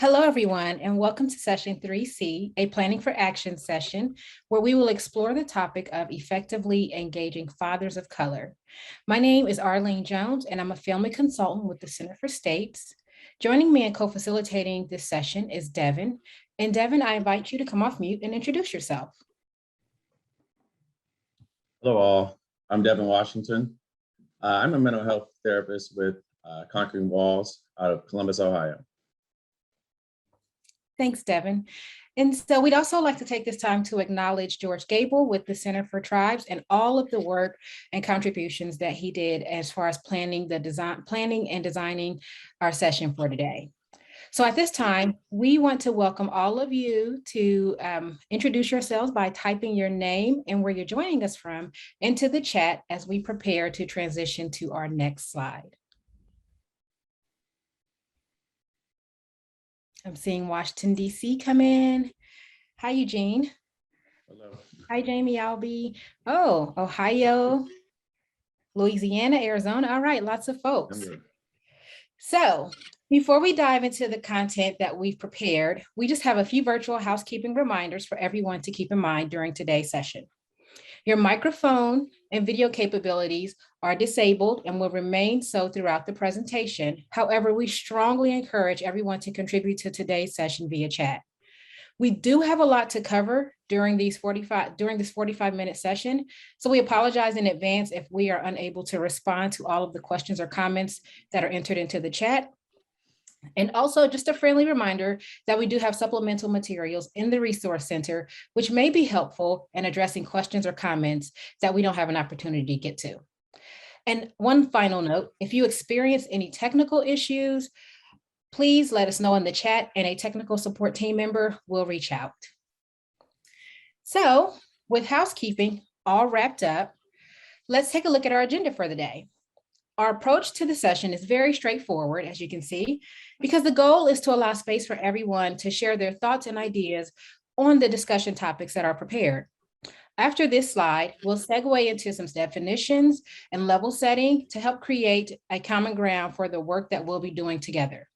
Hello, everyone, and welcome to session 3C, a Planning for Action session, where we will explore the topic of effectively engaging fathers of color. My name is Arlene Jones, and I'm a family consultant with the Center for States. Joining me and co-facilitating this session is Devin. And Devin, I invite you to come off mute and introduce yourself. Hello all, I'm Devin Washington. I'm a mental health therapist with Conquering Walls out of Columbus, Ohio. Thanks, Devin. And so we'd also like to take this time to acknowledge George Gable with the Center for Tribes and all of the work and contributions that he did as far as planning and designing our session for today. So at this time, we want to welcome all of you to introduce yourselves by typing your name and where you're joining us from into the chat as we prepare to transition to our next slide. I'm seeing Washington, D.C. come in. Hi, Eugene. Hello. Hi, Jamie Albee. Oh, Ohio, Louisiana, Arizona. All right, lots of folks. So before we dive into the content that we've prepared, we just have a few virtual housekeeping reminders for everyone to keep in mind during today's session. Your microphone and video capabilities are disabled and will remain so throughout the presentation. However, we strongly encourage everyone to contribute to today's session via chat. We do have a lot to cover during this 45-minute session, so we apologize in advance if we are unable to respond to all of the questions or comments that are entered into the chat. And also just a friendly reminder that we do have supplemental materials in the Resource Center, which may be helpful in addressing questions or comments that we don't have an opportunity to get to. And one final note, if you experience any technical issues, please let us know in the chat and a technical support team member will reach out. So with housekeeping all wrapped up, let's take a look at our agenda for the day. Our approach to the session is very straightforward, as you can see, because the goal is to allow space for everyone to share their thoughts and ideas on the discussion topics that are prepared. After this slide, we'll segue into some definitions and level setting to help create a common ground for the work that we'll be doing together.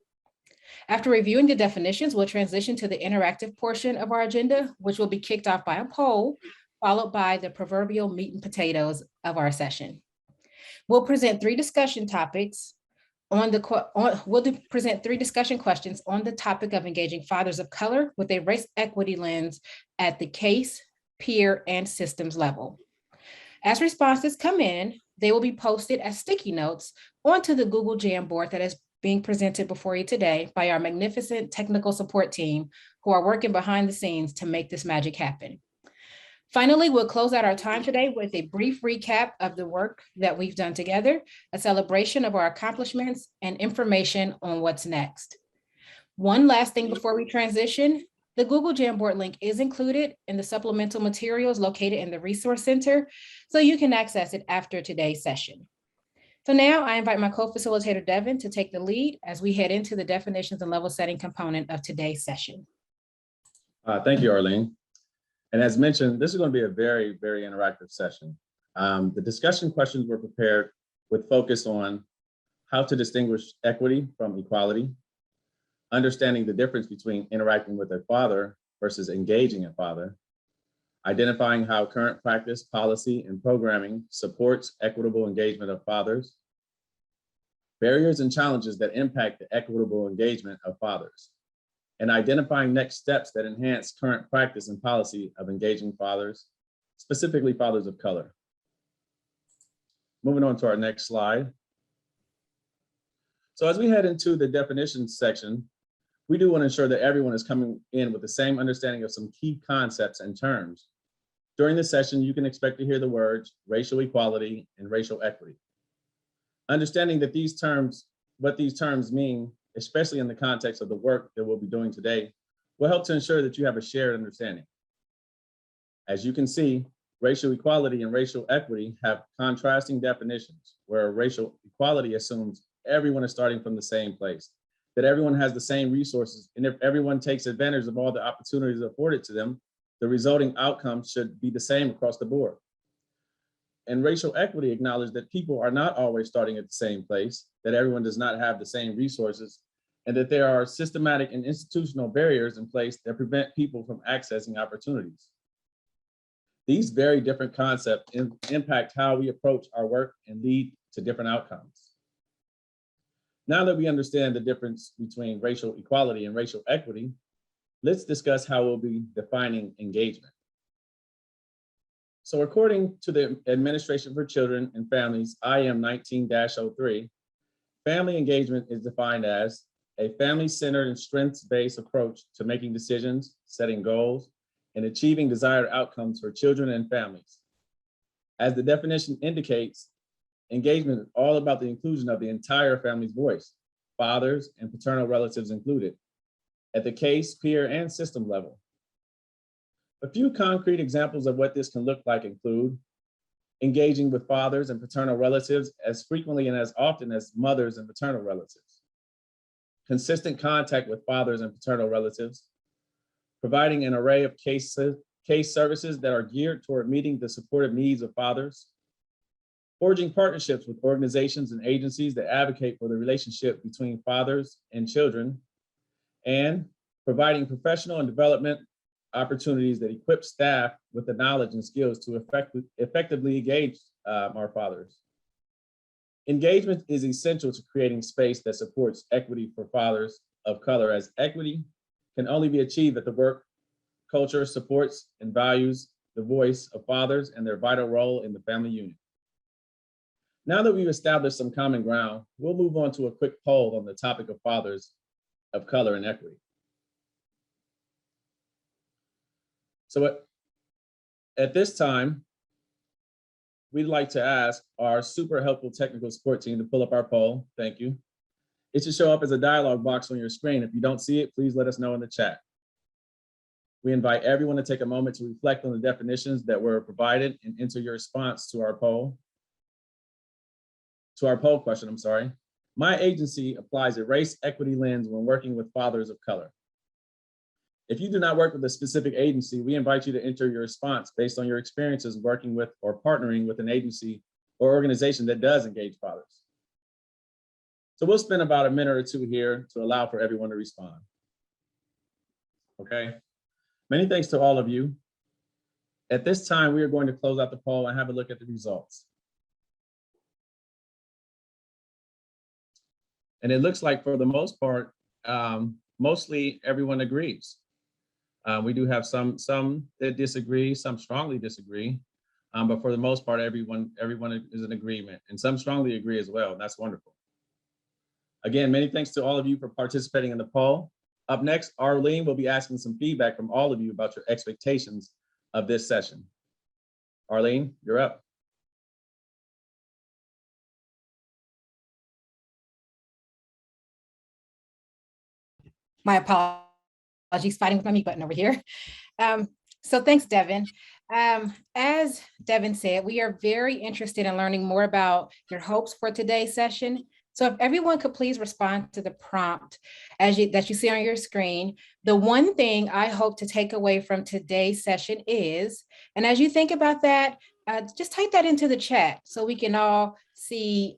After reviewing the definitions, we'll transition to the interactive portion of our agenda, which will be kicked off by a poll, followed by the proverbial meat and potatoes of our session. We'll present three discussion topics present three discussion questions on the topic of engaging fathers of color with a race equity lens at the case, peer, and systems level. As responses come in, they will be posted as sticky notes onto the Google Jamboard that is being presented before you today by our magnificent technical support team who are working behind the scenes to make this magic happen. Finally, we'll close out our time today with a brief recap of the work that we've done together, a celebration of our accomplishments, and information on what's next. One last thing before we transition, the Google Jamboard link is included in the supplemental materials located in the Resource Center, so you can access it after today's session. So now I invite my co-facilitator, Devin, to take the lead as we head into the definitions and level setting component of today's session. Thank you, Arlene. And as mentioned, this is going to be a very, very interactive session. The discussion questions were prepared with focus on how to distinguish equity from equality, understanding the difference between interacting with a father versus engaging a father, identifying how current practice, policy, and programming supports equitable engagement of fathers, barriers and challenges that impact the equitable engagement of fathers, and identifying next steps that enhance current practice and policy of engaging fathers, specifically fathers of color. Moving on to our next slide. So as we head into the definitions section, we do want to ensure that everyone is coming in with the same understanding of some key concepts and terms. During this session, you can expect to hear the words racial equality and racial equity. Understanding that what these terms mean, especially in the context of the work that we'll be doing today, will help to ensure that you have a shared understanding. As you can see, racial equality and racial equity have contrasting definitions, where racial equality assumes everyone is starting from the same place, that everyone has the same resources, and if everyone takes advantage of all the opportunities afforded to them, the resulting outcome should be the same across the board. And racial equity acknowledges that people are not always starting at the same place, that everyone does not have the same resources, and that there are systematic and institutional barriers in place that prevent people from accessing opportunities. These very different concepts impact how we approach our work and lead to different outcomes. Now that we understand the difference between racial equality and racial equity, let's discuss how we'll be defining engagement. So according to the Administration for Children and Families, IM 19-03, family engagement is defined as a family-centered and strengths-based approach to making decisions, setting goals, and achieving desired outcomes for children and families. As the definition indicates, engagement is all about the inclusion of the entire family's voice, fathers and paternal relatives included, at the case, peer, and system level. A few concrete examples of what this can look like include engaging with fathers and paternal relatives as frequently and as often as mothers and maternal relatives, consistent contact with fathers and paternal relatives, providing an array of case services that are geared toward meeting the supportive needs of fathers, forging partnerships with organizations and agencies that advocate for the relationship between fathers and children, and providing professional and development opportunities that equip staff with the knowledge and skills to effectively engage our fathers. Engagement is essential to creating space that supports equity for fathers of color, as equity can only be achieved if the work culture supports and values the voice of fathers and their vital role in the family unit. Now that we've established some common ground, we'll move on to a quick poll on the topic of fathers of color and equity. So at this time, we'd like to ask our super helpful technical support team to pull up our poll. Thank you. It should show up as a dialog box on your screen. If you don't see it, please let us know in the chat. We invite everyone to take a moment to reflect on the definitions that were provided and enter your response to our poll. To our poll question, I'm sorry. My agency applies a race equity lens when working with fathers of color. If you do not work with a specific agency, we invite you to enter your response based on your experiences working with or partnering with an agency or organization that does engage fathers. So we'll spend about a minute or two here to allow for everyone to respond. Okay, many thanks to all of you. At this time, we are going to close out the poll and have a look at the results. And it looks like for the most part, mostly everyone agrees. We do have some that disagree, some strongly disagree, but for the most part, everyone is in agreement, and some strongly agree as well. And that's wonderful. Again, many thanks to all of you for participating in the poll. Up next, Arlene will be asking some feedback from all of you about your expectations of this session. Arlene, you're up. My apologies, fighting with my mute button over here. So thanks, Devin. As Devin said, we are very interested in learning more about your hopes for today's session. So if everyone could please respond to the prompt that you see on your screen. The one thing I hope to take away from today's session is, and as you think about that, just type that into the chat so we can all see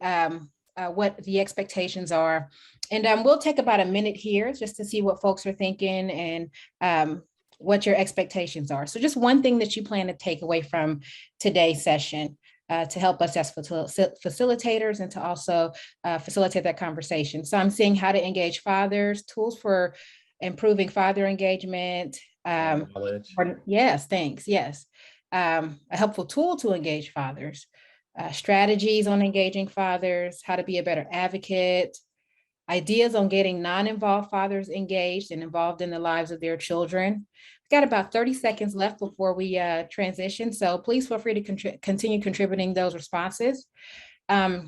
what the expectations are. And we'll take about a minute here just to see what folks are thinking and what your expectations are. So just one thing that you plan to take away from today's session to help us as facilitators and to also facilitate that conversation. So I'm seeing how to engage fathers, tools for improving father engagement. Yes, thanks, yes. A helpful tool to engage fathers, strategies on engaging fathers, how to be a better advocate, ideas on getting non-involved fathers engaged and involved in the lives of their children. We've got about 30 seconds left before we transition, so please feel free to continue contributing those responses. I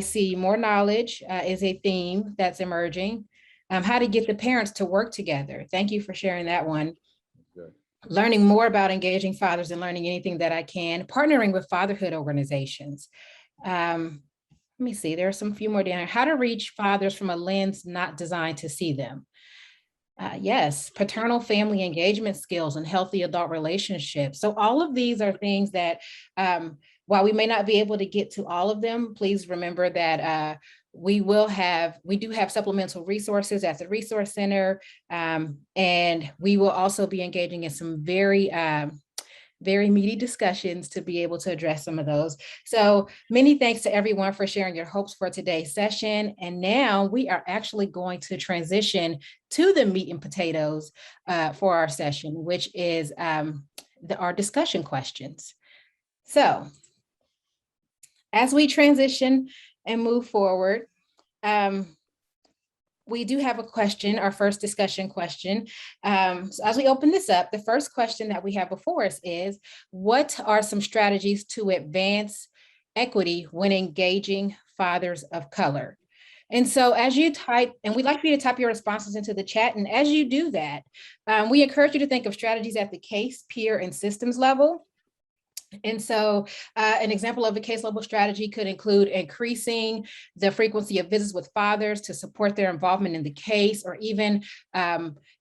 see more knowledge is a theme that's emerging. How to get the parents to work together. Thank you for sharing that one. Good. Learning more about engaging fathers and learning anything that I can. Partnering with fatherhood organizations. Let me see, there are some few more down here. How to reach fathers from a lens not designed to see them. Yes, paternal family engagement skills and healthy adult relationships. So all of these are things that, while we may not be able to get to all of them, please remember that we do have supplemental resources at the Resource Center, and we will also be engaging in some very meaty discussions to be able to address some of those. So many thanks to everyone for sharing your hopes for today's session. And now we are actually going to transition to the meat and potatoes for our session, which is our discussion questions. So as we transition and move forward, we do have a question, our first discussion question. So as we open this up, the first question that we have before us is, what are some strategies to advance equity when engaging fathers of color? And so as you type, and we'd like for you to type your responses into the chat, and as you do that, we encourage you to think of strategies at the case, peer, and systems level. And so an example of a case level strategy could include increasing the frequency of visits with fathers to support their involvement in the case, or even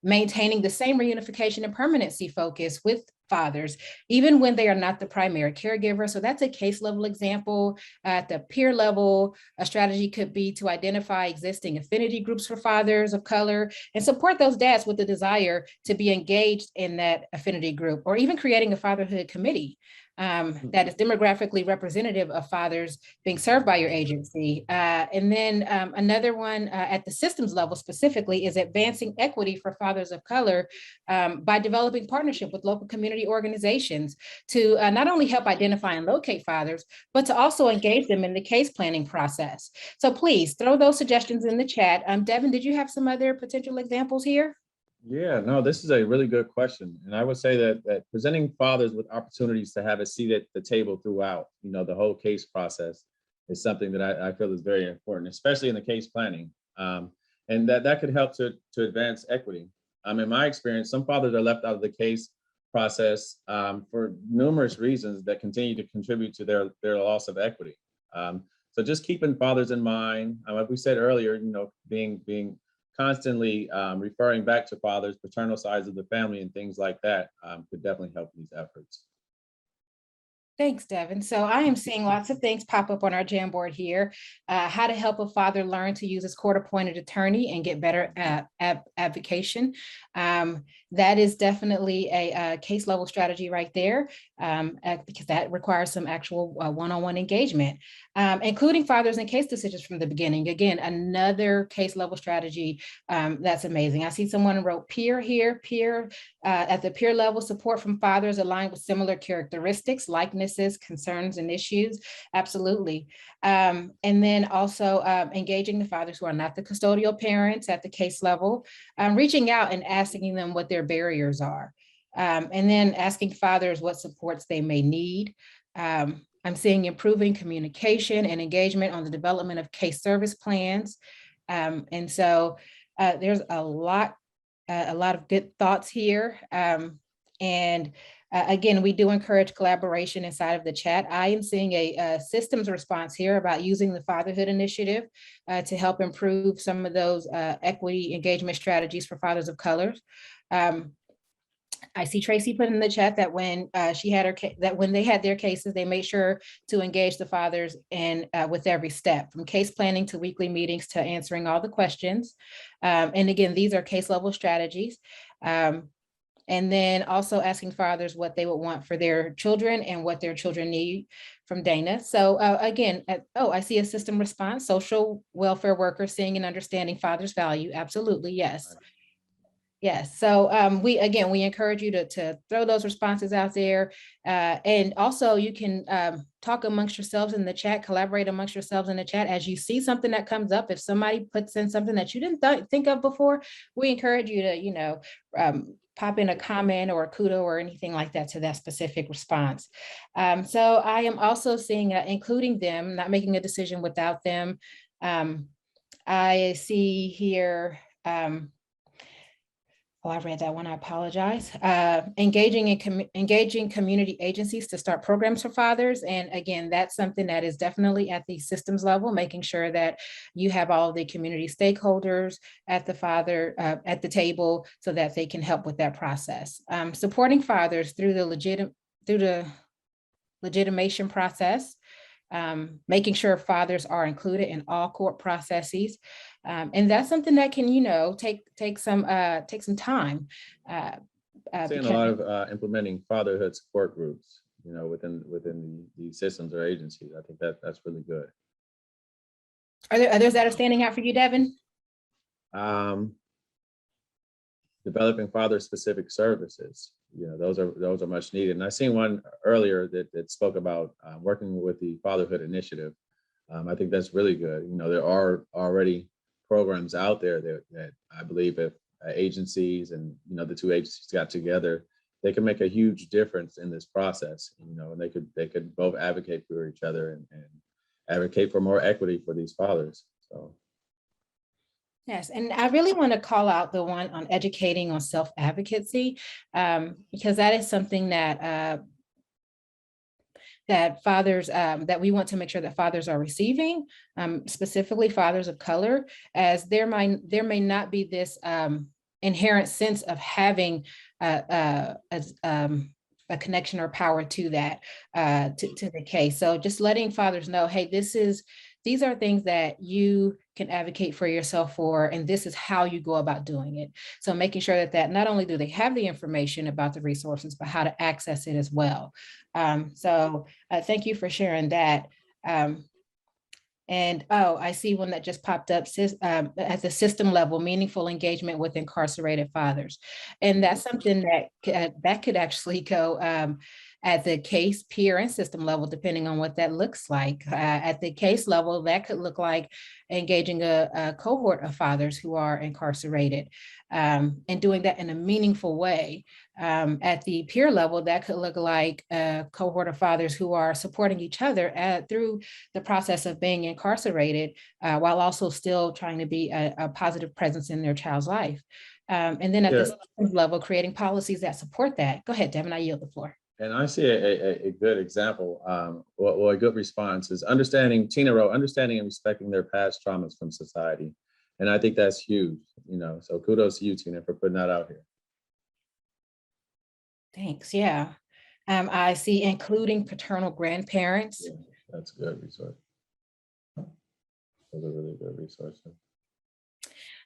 maintaining the same reunification and permanency focus with fathers, even when they are not the primary caregiver. So that's a case level example. At the peer level, a strategy could be to identify existing affinity groups for fathers of color and support those dads with the desire to be engaged in that affinity group, or even creating a fatherhood committee that is demographically representative of fathers being served by your agency. And then another one at the systems level specifically is advancing equity for fathers of color by developing partnership with local community organizations to not only help identify and locate fathers, but to also engage them in the case planning process. So please throw those suggestions in the chat. Devin, did you have some other potential examples here? Yeah, no, this is a really good question. And I would say that presenting fathers with opportunities to have a seat at the table throughout, the whole case process is something that I feel is very important, especially in the case planning. And that could help to advance equity. In my experience, some fathers are left out of the case process for numerous reasons that continue to contribute to their loss of equity. So just keeping fathers in mind, like we said earlier, being constantly referring back to fathers, paternal sides of the family and things like that could definitely help these efforts. Thanks, Devin. So I am seeing lots of things pop up on our Jamboard here. How to help a father learn to use his court-appointed attorney and get better advocation. That is definitely a case level strategy right there, because that requires some actual one-on-one engagement, including fathers in case decisions from the beginning. Again, another case level strategy that's amazing. I see someone wrote peer here, peer at the peer level, support from fathers aligned with similar characteristics, likenesses, concerns, and issues. Absolutely. And then also engaging the fathers who are not the custodial parents at the case level, reaching out and asking them what their barriers are. And then asking fathers what supports they may need. I'm seeing improving communication and engagement on the development of case service plans. And so there's a lot of good thoughts here. And again, we do encourage collaboration inside of the chat. I am seeing a systems response here about using the Fatherhood Initiative to help improve some of those equity engagement strategies for fathers of color. I see Tracy put in the chat that when when they had their cases, they made sure to engage the fathers in with every step, from case planning to weekly meetings to answering all the questions. And again, these are case level strategies. And then also asking fathers what they would want for their children and what their children need, from Dana. So again, I see a system response, social welfare workers seeing and understanding fathers' value. Absolutely, yes. Yes, so we encourage you to throw those responses out there. And also you can talk amongst yourselves in the chat, collaborate amongst yourselves in the chat. As you see something that comes up, if somebody puts in something that you didn't think of before, we encourage you to, pop in a comment or a kudo or anything like that to that specific response. So I am also seeing including them, not making a decision without them. I see here, I read that one, I apologize. Engaging community agencies to start programs for fathers. And again, that's something that is definitely at the systems level, making sure that you have all the community stakeholders at the table so that they can help with that process. Supporting fathers through the legitimation process. making sure fathers are included in all court processes. And that's something that can, take some time. Seeing a lot of implementing fatherhood support groups, within the systems or agencies. I think that's really good. Are there others that are standing out for you, Devin? Developing father-specific services. Those are much needed. And I seen one earlier that spoke about working with the Fatherhood Initiative. I think that's really good. There are already programs out there that I believe if agencies and the two agencies got together, they can make a huge difference in this process. And they could both advocate for each other and advocate for more equity for these fathers. So. Yes, and I really want to call out the one on educating on self-advocacy, because that is something that fathers, that we want to make sure that fathers are receiving, specifically fathers of color, as there may not be this inherent sense of having a connection or power to that, to the case. So just letting fathers know, hey, these are things that you can advocate for yourself for, and this is how you go about doing it. So making sure that not only do they have the information about the resources, but how to access it as well. So thank you for sharing that. And I see one that just popped up, at the system level, meaningful engagement with incarcerated fathers. And that's something that could actually go at the case, peer, and system level, depending on what that looks like. At the case level, that could look like engaging a cohort of fathers who are incarcerated, and doing that in a meaningful way. At the peer level, that could look like a cohort of fathers who are supporting each other through the process of being incarcerated, while also still trying to be a positive presence in their child's life. And then at the systems level, creating policies that support that. Go ahead, Devin, I yield the floor. And I see a good example, a good response is Tina wrote, understanding and respecting their past traumas from society. And I think that's huge, so kudos to you, Tina, for putting that out here. Thanks, yeah. I see including paternal grandparents. Yeah, that's a good resource. Those are really good resources.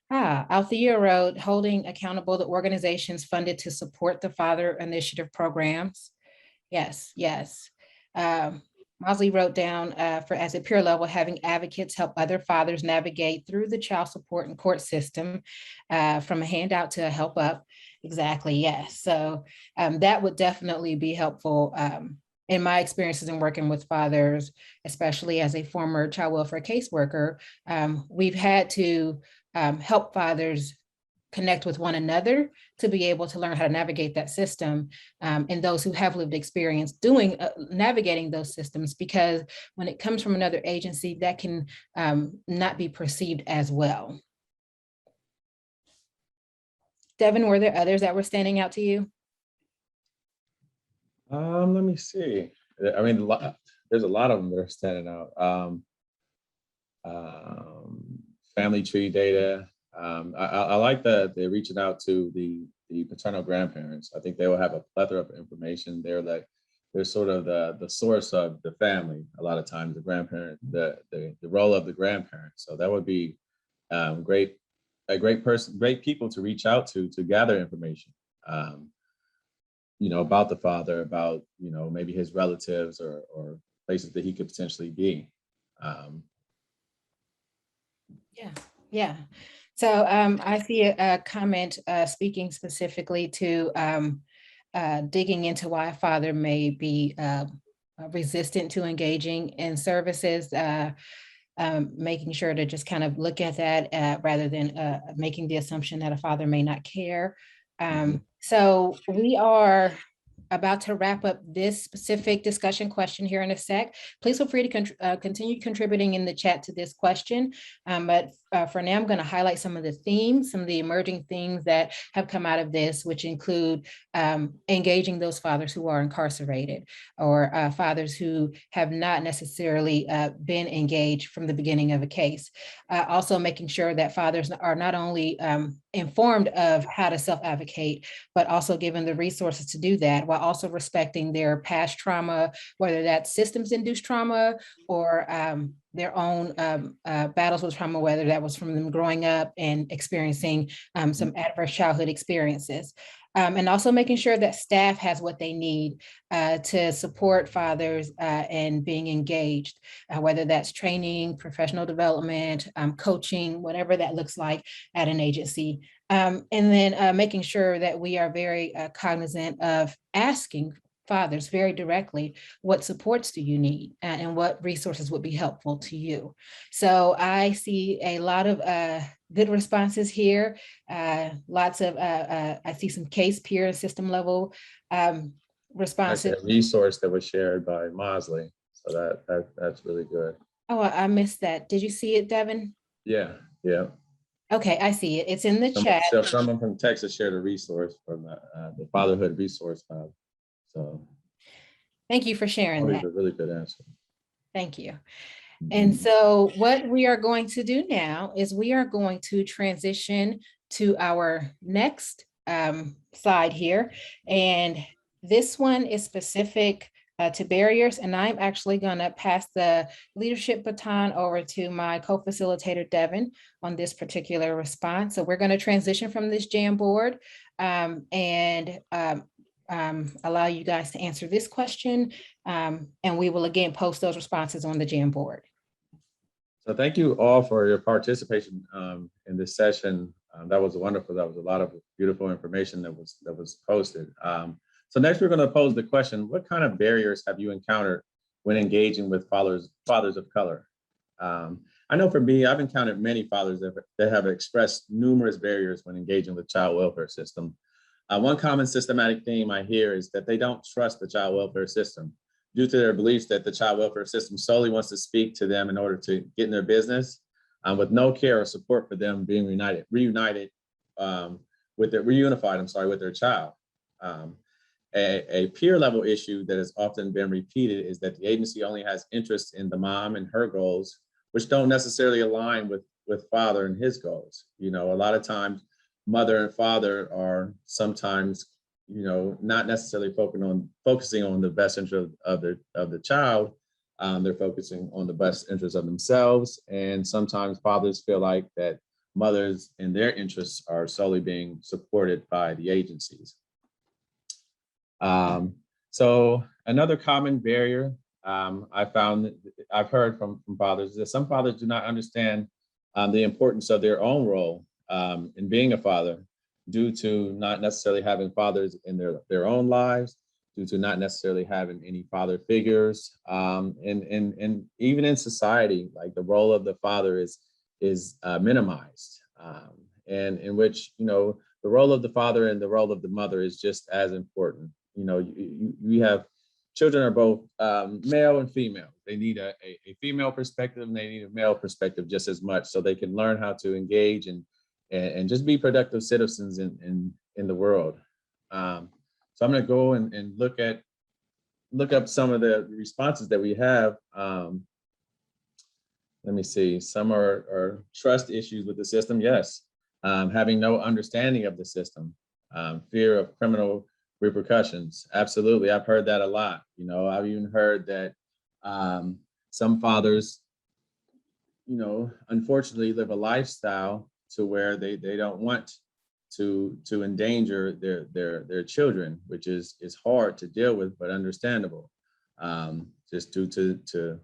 Althea wrote, holding accountable the organizations funded to support the Father Initiative programs. Yes. Mosley wrote down, for as a peer level, having advocates help other fathers navigate through the child support and court system, from a handout to a help up. Exactly, yes. So that would definitely be helpful. In my experiences in working with fathers, especially as a former child welfare caseworker, we've had to help fathers connect with one another to be able to learn how to navigate that system, and those who have lived experience navigating those systems, because when it comes from another agency, that can not be perceived as well. Devin, were there others that were standing out to you? Let me see. I mean, there's a lot of them that are standing out. Family tree data. I like that they're reaching out to the paternal grandparents. I think they will have a plethora of information there. They're sort of the source of the family. A lot of times, the grandparent, the role of the grandparents. So that would be great people to reach out to gather information. About the father, about maybe his relatives or places that he could potentially be. Yeah. So I see a comment speaking specifically to digging into why a father may be resistant to engaging in services, making sure to just kind of look at that rather than making the assumption that a father may not care. So we are about to wrap up this specific discussion question here in a sec. Please feel free to continue contributing in the chat to this question. But for now, I'm going to highlight some of the themes, some of the emerging themes that have come out of this, which include engaging those fathers who are incarcerated, or fathers who have not necessarily been engaged from the beginning of a case. Also making sure that fathers are not only informed of how to self-advocate, but also given the resources to do that while also respecting their past trauma, whether that's systems-induced trauma or their own battles with trauma, whether that was from them growing up and experiencing some adverse childhood experiences. And also making sure that staff has what they need to support fathers and being engaged, whether that's training, professional development, coaching, whatever that looks like at an agency. And then making sure that we are very cognizant of asking fathers very directly, what supports do you need and what resources would be helpful to you? So I see a lot of good responses here. Lots of, I see some case peer and system level responses. That's a resource that was shared by Mosley. So that's really good. Oh, I missed that. Did you see it, Devin? Yeah, yeah. Okay, I see it. It's in the chat. So someone from Texas shared a resource from the Fatherhood Resource Hub. So thank you for sharing that. A really good answer. Thank you. And so what we are going to do now is we are going to transition to our next slide here. And this one is specific to barriers. And I'm actually going to pass the leadership baton over to my co-facilitator, Devin, on this particular response. So we're going to transition from this Jamboard and allow you guys to answer this question. And we will again post those responses on the Jamboard. So thank you all for your participation in this session. That was wonderful. That was a lot of beautiful information that was posted. So next we're going to pose the question, what kind of barriers have you encountered when engaging with fathers of color? I know for me, I've encountered many fathers that have expressed numerous barriers when engaging with child welfare system. One common systematic theme I hear is that they don't trust the child welfare system due to their beliefs that the child welfare system solely wants to speak to them in order to get in their business, with no care or support for them being reunified with their child. A peer level issue that has often been repeated is that the agency only has interest in the mom and her goals, which don't necessarily align with father and his goals. You know, a lot of times mother and father are sometimes, you know, not necessarily focusing on the best interest of the child. They're focusing on the best interest of themselves. And sometimes fathers feel like that mothers and their interests are solely being supported by the agencies. So another common barrier I've heard from fathers is that some fathers do not understand the importance of their own role in being a father, due to not necessarily having fathers in their own lives, due to not necessarily having any father figures, and even in society, like the role of the father is minimized, and in which, you know, the role of the father and the role of the mother is just as important. You know, you have children are both male and female. They need a female perspective and they need a male perspective just as much, so they can learn how to engage and just be productive citizens in the world. So I'm going to go and look up some of the responses that we have. Let me see. Some are trust issues with the system. Yes. Having no understanding of the system. Fear of criminal repercussions. Absolutely. I've heard that a lot. You know, I've even heard that some fathers, you know, unfortunately live a lifestyle to where they don't want to endanger their children, which is hard to deal with, but understandable, just due to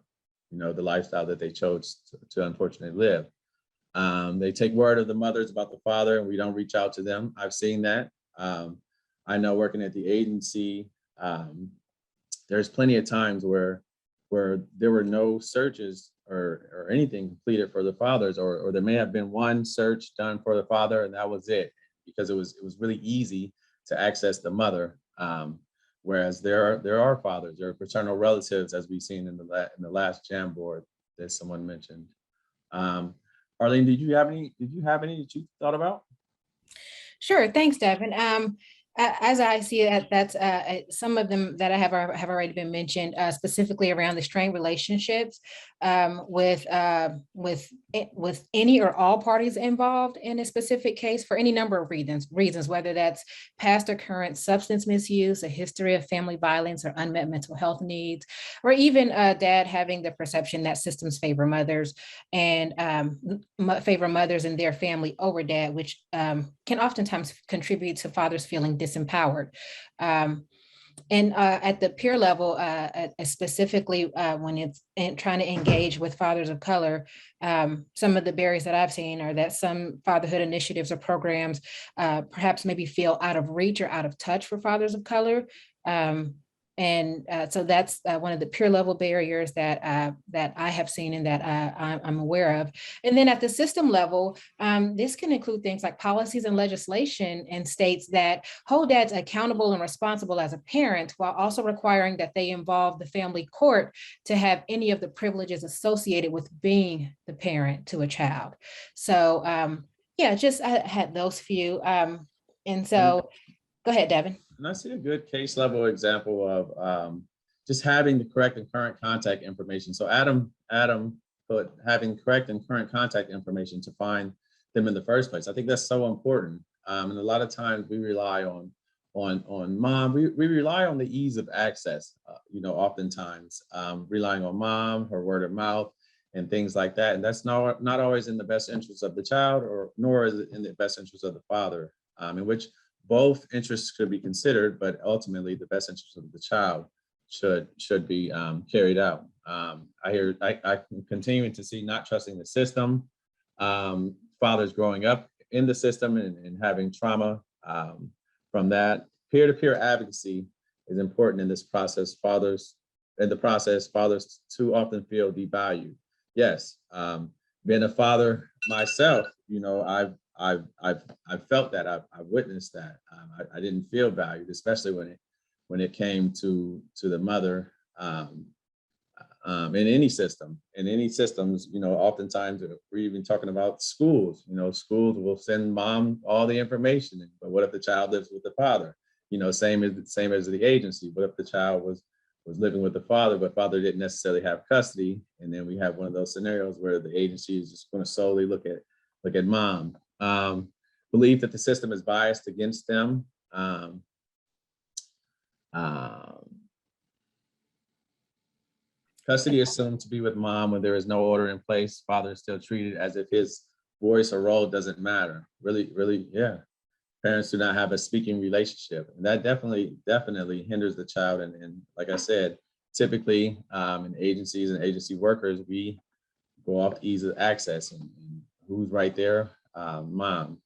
you know, the lifestyle that they chose to unfortunately live. They take word of the mothers about the father and we don't reach out to them. I've seen that. I know working at the agency, there's plenty of times where there were no searches or anything completed for the fathers, or there may have been one search done for the father and that was it, because it was really easy to access the mother. Whereas there are fathers, there are paternal relatives, as we've seen in the last Jamboard that someone mentioned. Arlene, did you have any that you thought about? Sure, thanks, Devin. As I see it, that's some of them that I have already been mentioned, specifically around the strained relationships with any or all parties involved in a specific case for any number of reasons, whether that's past or current substance misuse, a history of family violence or unmet mental health needs, or even dad having the perception that systems favor mothers and favor mothers and their family over dad, which can oftentimes contribute to fathers feeling disempowered. And at the peer level, specifically when it's trying to engage with fathers of color, some of the barriers that I've seen are that some fatherhood initiatives or programs perhaps maybe feel out of reach or out of touch for fathers of color. And so that's one of the peer level barriers that I have seen and that I'm aware of. And then at the system level, this can include things like policies and legislation in states that hold dads accountable and responsible as a parent, while also requiring that they involve the family court to have any of the privileges associated with being the parent to a child. So yeah, just I had those few. And so go ahead, Devin. And I see a good case level example of just having the correct and current contact information. So Adam put having correct and current contact information to find them in the first place. I think that's so important. And a lot of times we rely on mom. We rely on the ease of access. Oftentimes relying on mom, her word of mouth, and things like that. And that's not always in the best interest of the child, nor is it in the best interest of the father. In which both interests should be considered, but ultimately the best interest of the child should be carried out. I'm continuing to see not trusting the system, fathers growing up in the system and having trauma from that. Peer-to-peer advocacy is important in this process. Fathers too often feel devalued. Yes, being a father myself, I've felt that. I've witnessed that. I didn't feel valued, especially when it came to the mother in any system. In any systems, oftentimes we're even talking about schools. Schools will send mom all the information, but what if the child lives with the father? Same as the agency. What if the child was living with the father, but father didn't necessarily have custody? And then we have one of those scenarios where the agency is just going to solely look at mom. Believe that the system is biased against them. Custody is assumed to be with mom when there is no order in place. Father is still treated as if his voice or role doesn't matter. Really, yeah. Parents do not have a speaking relationship. And that definitely hinders the child. And like I said, typically in agencies and agency workers, we go off ease of access and who's right there, mom.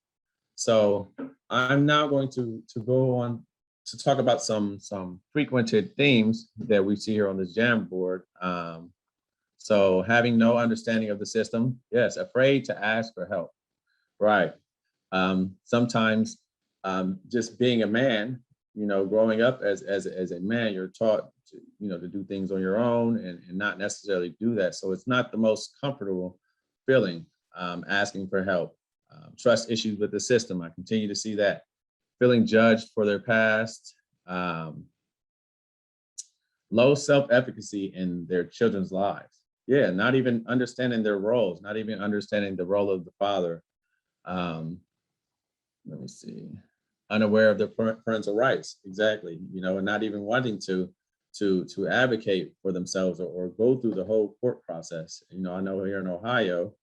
So I'm now going to go on to talk about some frequented themes that we see here on this Jamboard. So having no understanding of the system, yes, afraid to ask for help, right? Sometimes just being a man, growing up as a man, you're taught to do things on your own and not necessarily do that. So it's not the most comfortable feeling, asking for help. Trust issues with the system. I continue to see that. Feeling judged for their past. Low self-efficacy in their children's lives. Yeah, not even understanding their roles, not even understanding the role of the father. Let me see. Unaware of their parental rights, exactly. And not even wanting to advocate for themselves or go through the whole court process. I know here in Ohio,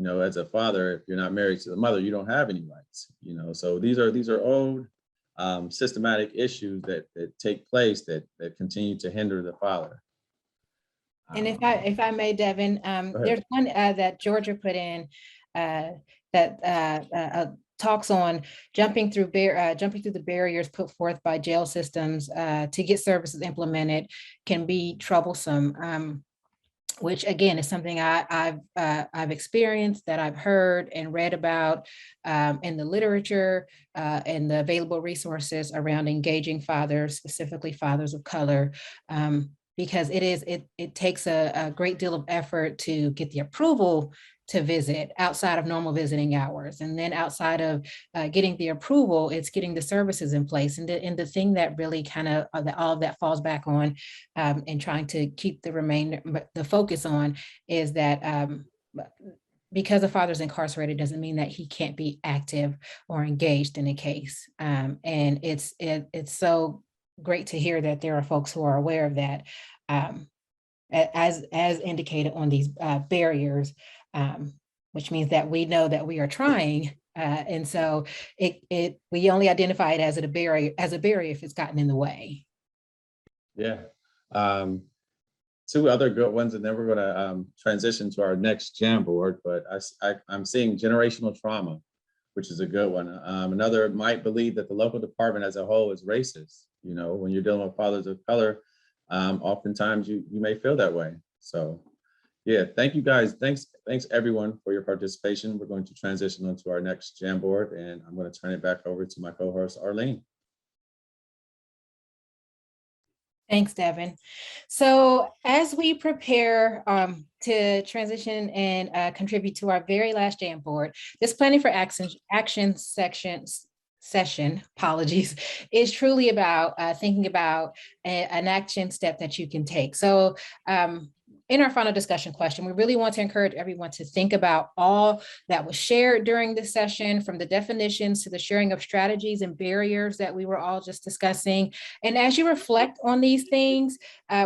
as a father, if you're not married to the mother, you don't have any rights. So these are old systematic issues that take place that continue to hinder the father. And if I may, Devin, there's one that Georgia put in that talks on jumping through the barriers put forth by jail systems to get services implemented can be troublesome. Which again is something I've experienced, that I've heard and read about in the literature and the available resources around engaging fathers, specifically fathers of color. because it takes a great deal of effort to get the approval to visit outside of normal visiting hours. And then outside of getting the approval, it's getting the services in place. And the thing that really kind of all of that falls back on and trying to keep the focus on is that because a father's incarcerated doesn't mean that he can't be active or engaged in a case. And it's so great to hear that there are folks who are aware of that, as indicated on these barriers, which means that we know that we are trying. And so we only identify it as a barrier if it's gotten in the way. Yeah. Two other good ones, and then we're going to transition to our next Jamboard. But I'm seeing generational trauma, which is a good one. Another might believe that the local department as a whole is racist. You know, when you're dealing with fathers of color, oftentimes you may feel that way. So, yeah, thank you guys. Thanks everyone for your participation. We're going to transition onto our next Jamboard, and I'm going to turn it back over to my co-host Arlene. Thanks, Devin. So as we prepare to transition and contribute to our very last Jamboard, this planning for action session, apologies, is truly about thinking about an action step that you can take. So in our final discussion question, we really want to encourage everyone to think about all that was shared during this session, from the definitions to the sharing of strategies and barriers that we were all just discussing. And as you reflect on these things,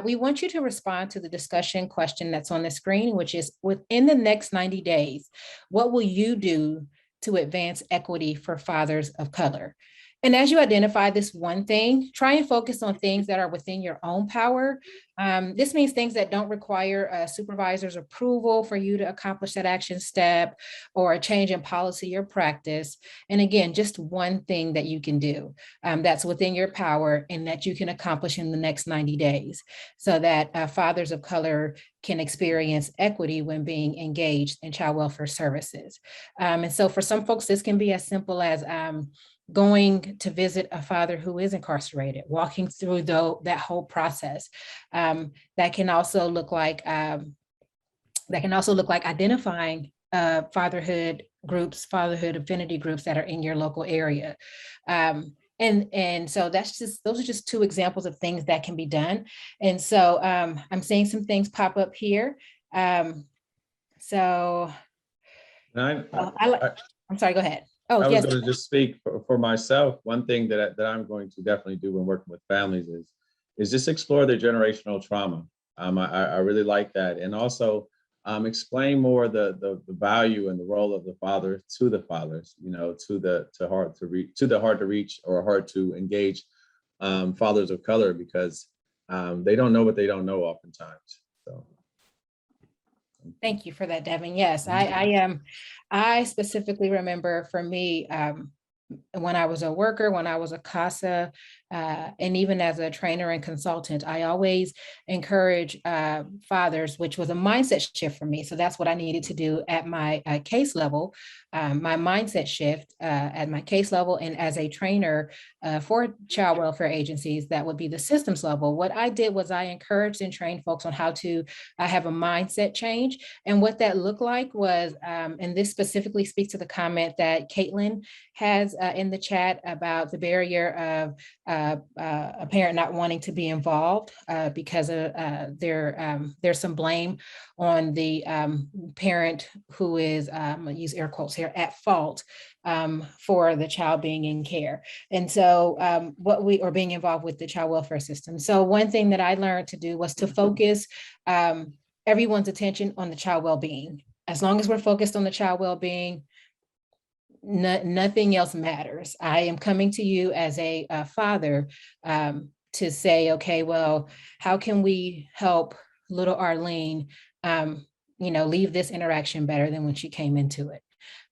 we want you to respond to the discussion question that's on the screen, which is, within the next 90 days, what will you do to advance equity for fathers of color? And as you identify this one thing, try and focus on things that are within your own power. This means things that don't require a supervisor's approval for you to accomplish that action step, or a change in policy or practice. And again, just one thing that you can do that's within your power and that you can accomplish in the next 90 days, so that fathers of color can experience equity when being engaged in child welfare services. And so for some folks, this can be as simple as going to visit a father who is incarcerated, walking through that whole process. That can also look like identifying fatherhood groups, fatherhood affinity groups that are in your local area. And so those are just two examples of things that can be done. And so I'm seeing some things pop up here. I'm sorry, go ahead. Oh, I yes. was going to just speak for myself. One thing that I'm going to definitely do when working with families is just explore their generational trauma. I really like that, and also explain more the value and the role of the father to the fathers. You know, to the hard to reach or hard to engage fathers of color, because they don't know what they don't know oftentimes. So. Thank you for that, Devin. Yes, I specifically remember, for me, when I was a worker, when I was a CASA, and even as a trainer and consultant, I always encourage fathers, which was a mindset shift for me. So that's what I needed to do at my case level, my mindset shift at my case level, and as a trainer for child welfare agencies, that would be the systems level. What I did was I encouraged and trained folks on how to have a mindset change. And what that looked like was, and this specifically speaks to the comment that Caitlin has in the chat about the barrier of a parent not wanting to be involved because there's some blame on the parent who is, I'm gonna use air quotes here, at fault for the child being in care. And so being involved with the child welfare system. So one thing that I learned to do was to focus everyone's attention on the child well-being. As long as we're focused on the child well-being, nothing else matters. I am coming to you as a father to say, okay, well, how can we help little Arlene, leave this interaction better than when she came into it?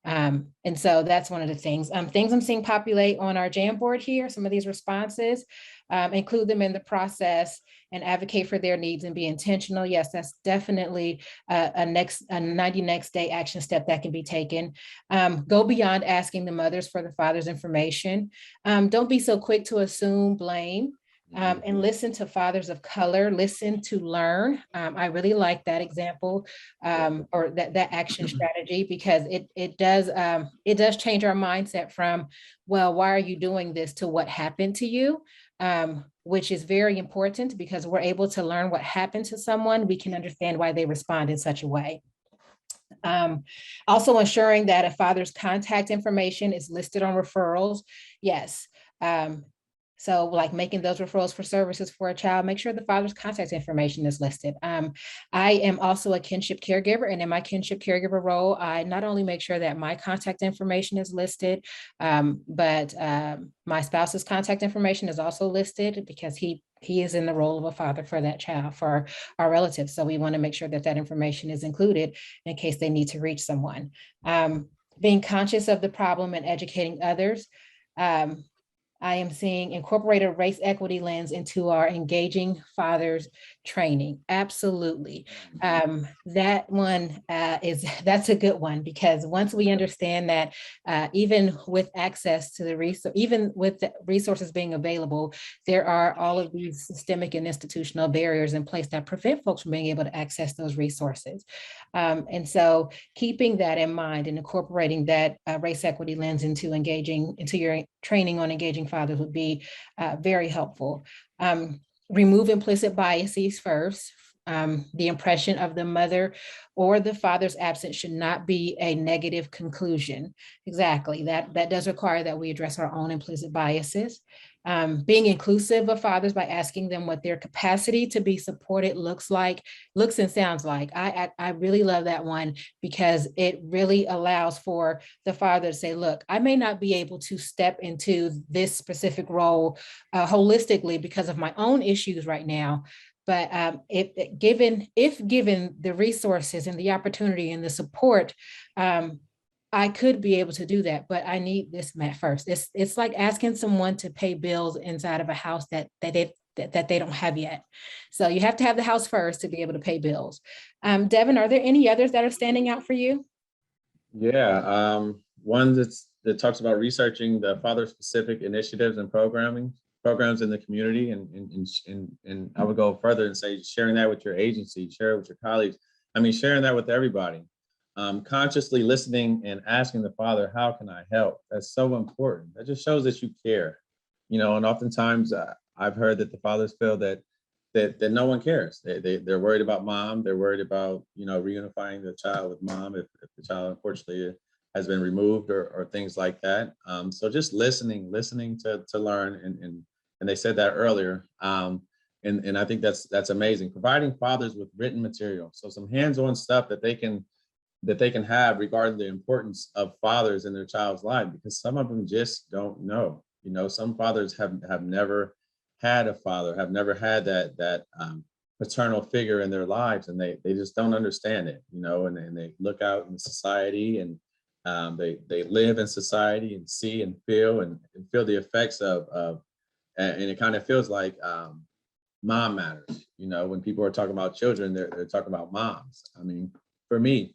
And so that's one of the things I'm seeing populate on our Jamboard here. Some of these responses, include them in the process and advocate for their needs and be intentional. Yes, that's definitely a 90 next day action step that can be taken. Go beyond asking the mothers for the father's information. Don't be so quick to assume blame. And listen to fathers of color, listen to learn. I really like that example or that action strategy, because it does change our mindset from, well, why are you doing this, to what happened to you, which is very important, because we're able to learn what happened to someone. We can understand why they respond in such a way. Also ensuring that a father's contact information is listed on referrals. Yes. So like making those referrals for services for a child, make sure the father's contact information is listed. I am also a kinship caregiver, and in my kinship caregiver role, I not only make sure that my contact information is listed, but my spouse's contact information is also listed, because he is in the role of a father for that child, for our relatives. So we want to make sure that that information is included in case they need to reach someone. Being conscious of the problem and educating others. I am seeing incorporate a race equity lens into our engaging fathers training. Absolutely. That one that's a good one, because once we understand that even with access to the resource, even with the resources being available, there are all of these systemic and institutional barriers in place that prevent folks from being able to access those resources. And so keeping that in mind and incorporating that race equity lens into your training on engaging fathers would be very helpful. Remove implicit biases first. The impression of the mother or the father's absence should not be a negative conclusion. Exactly, that does require that we address our own implicit biases. Being inclusive of fathers by asking them what their capacity to be supported looks and sounds like. I really love that one, because it really allows for the father to say, look, I may not be able to step into this specific role holistically because of my own issues right now, but if given the resources and the opportunity and the support, I could be able to do that, but I need this met first. It's like asking someone to pay bills inside of a house that they don't have yet. So you have to have the house first to be able to pay bills. Devin, are there any others that are standing out for you? Yeah, one that talks about researching the father-specific initiatives and programs in the community, and I would go further and say sharing that with your agency, share it with your colleagues. I mean, sharing that with everybody. Consciously listening and asking the father, how can I help? That's so important. That just shows that you care, and oftentimes I've heard that the fathers feel that no one cares. They're worried about mom. They're worried about, reunifying the child with mom if the child unfortunately has been removed or things like that. So just listening to learn, and they said that earlier. And I think that's amazing. Providing fathers with written material, so some hands-on stuff that they can have regarding the importance of fathers in their child's life, because some of them just don't know. Some fathers have never had a father, have never had that paternal figure in their lives, and they just don't understand it, and they look out in society, and they live in society and see and feel the effects of and it kind of feels like mom matters. When people are talking about children, they're talking about moms. I mean, for me,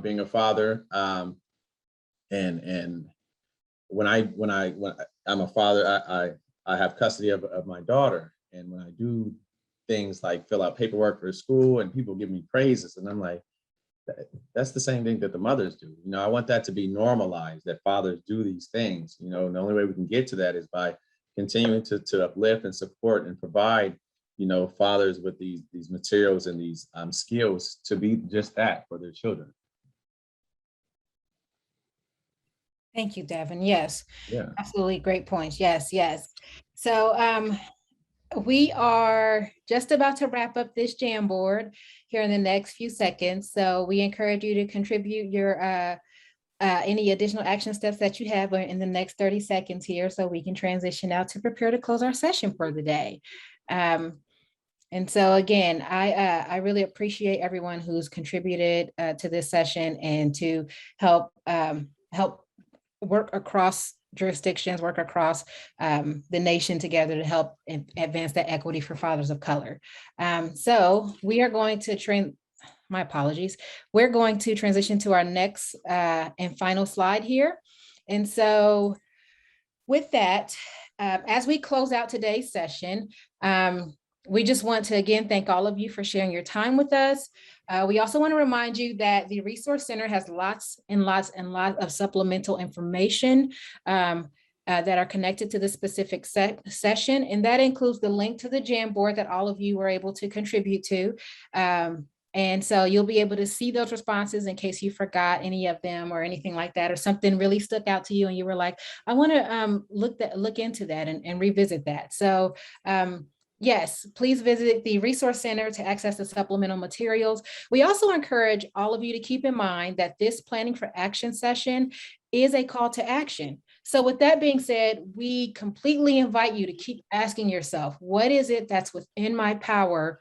being a father, and when I'm a father, I have custody of my daughter, and when I do things like fill out paperwork for school, and people give me praises, and I'm like, that's the same thing that the mothers do. I want that to be normalized, that fathers do these things. And the only way we can get to that is by continuing to uplift and support and provide, fathers with these materials and these skills to be just that for their children. Thank you, Devin. Yes, Yeah. absolutely. Great points. Yes. So we are just about to wrap up this Jamboard here in the next few seconds. So we encourage you to contribute your any additional action steps that you have in the next 30 seconds here, so we can transition out to prepare to close our session for the day. And so again, I really appreciate everyone who's contributed to this session and to help work across jurisdictions, work across the nation together to help advance that equity for fathers of color. So we are going to my apologies. We're going to transition to our next and final slide here. And so with that, As we close out today's session, we just want to again thank all of you for sharing your time with us. We also want to remind you that the Resource Center has lots and lots and lots of supplemental information that are connected to the specific session. And that includes the link to the Jamboard that all of you were able to contribute to. And so you'll be able to see those responses in case you forgot any of them or anything like that, or something really stuck out to you and you were like, I want to look into that and revisit that. So yes, please visit the Resource Center to access the supplemental materials. We also encourage all of you to keep in mind that this Planning for Action session is a call to action. So with that being said, we completely invite you to keep asking yourself, what is it that's within my power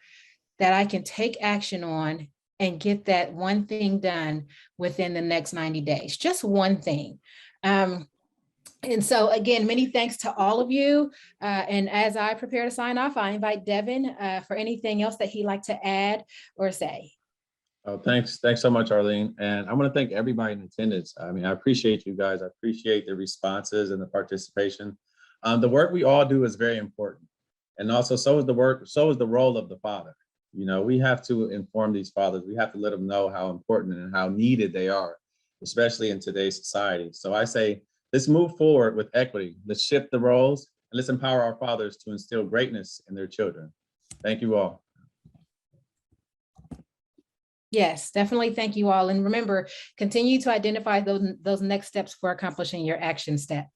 that I can take action on and get that one thing done within the next 90 days, just one thing. And so again, many thanks to all of you. And as I prepare to sign off, I invite Devin for anything else that he'd like to add or say. Oh, thanks so much, Arlene. And I want to thank everybody in attendance. I mean, I appreciate you guys. I appreciate the responses and the participation. The work we all do is very important. And also so is the role of the father. You know, we have to inform these fathers. We have to let them know how important and how needed they are, especially in today's society. So I say, let's move forward with equity. Let's shift the roles and let's empower our fathers to instill greatness in their children. Thank you all. Yes, definitely. Thank you all. And remember, continue to identify those next steps for accomplishing your action step.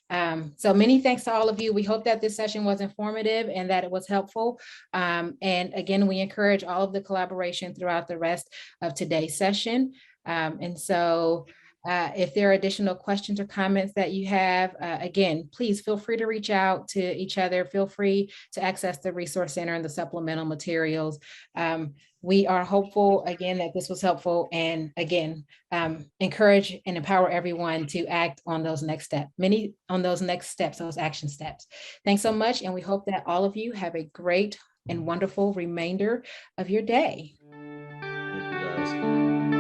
So many thanks to all of you. We hope that this session was informative and that it was helpful. And again, we encourage all of the collaboration throughout the rest of today's session. And so if there are additional questions or comments that you have, again, please feel free to reach out to each other. Feel free to access the Resource Center and the supplemental materials. We are hopeful, again, that this was helpful, and again, encourage and empower everyone to act on those next steps, those action steps. Thanks so much, and we hope that all of you have a great and wonderful remainder of your day. Thank you, guys.